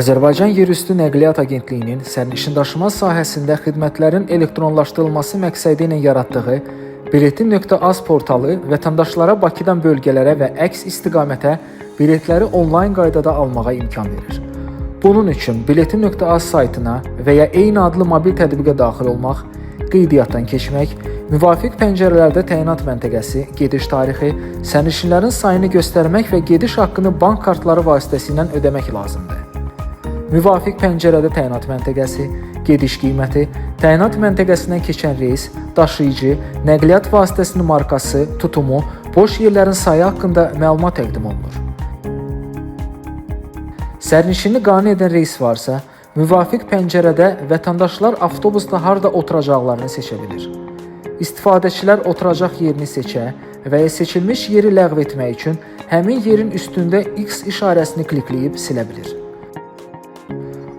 Azərbaycan Yerüstü Nəqliyyat Agentliyinin sərnişindaşıma sahəsində xidmətlərin elektronlaşdırılması məqsədi ilə yaratdığı Biletim.az portalı vətəndaşlara Bakıdan bölgələrə və əks istiqamətə biletləri onlayn qaydada almağa imkan verir. Bunun üçün Biletim.az saytına və ya eyni adlı mobil tətbiqə daxil olmaq, qeydiyyatdan keçmək, müvafiq pəncərələrdə təyinat məntəqəsi, gediş tarixi, sərnişinlərin sayını göstərmək və gediş haqqını bank kartları vasitəsilə ödəmək lazımdır. Müvafiq pəncərədə təyinat məntəqəsi, gediş qiyməti, təyinat məntəqəsindən keçən reys, daşıyıcı, nəqliyyat vasitəsinin markası, tutumu, boş yerlərin sayı haqqında məlumat təqdim olunur. Sərnişini qane edən reys varsa, müvafiq pəncərədə vətəndaşlar avtobusda harda oturacaqlarını seçə bilir. İstifadəçilər oturacaq yerini seçə və ya seçilmiş yeri ləğv etmək üçün həmin yerin üstündə X işarəsini klikləyib silə bilir.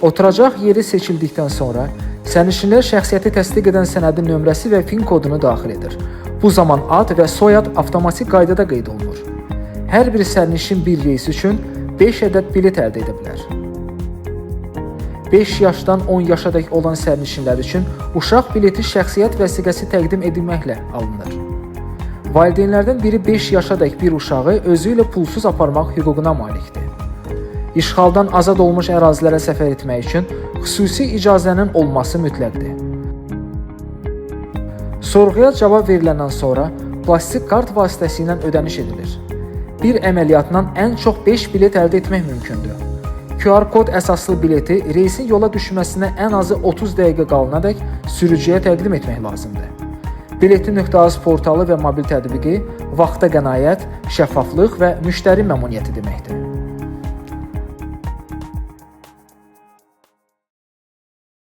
Oturacaq yeri seçildikdən sonra sərnişinlər şəxsiyyəti təsdiq edən sənədin nömrəsi və PIN kodunu daxil edir. Bu zaman ad və soyad avtomatik qaydada qeyd olunur. Hər bir sərnişin bir reys üçün 5 ədəd bilet əldə edə bilər. 5 yaşdan 10 yaşadək olan sərnişinlər üçün uşaq bileti şəxsiyyət vəsiqəsi təqdim edilməklə alınır. Valideynlərdən biri 5 yaşadək bir uşağı özü ilə pulsuz aparmaq hüququna malikdir. İşğaldan azad olmuş ərazilərə səfər etmək üçün xüsusi icazənin olması mütləqdir. Sorğuya cavab veriləndən sonra plastik kart vasitəsilə ödəniş edilir. Bir əməliyyatla ən çox 5 bilet əldə etmək mümkündür. QR kod əsaslı bileti reysin yola düşməsinə ən azı 30 dəqiqə qalınadək sürücüyə təqdim etmək lazımdır. Biletim.az portalı və mobil tətbiqi vaxta qənaət, şəffaflıq və müştəri məmnuniyyəti deməkdir.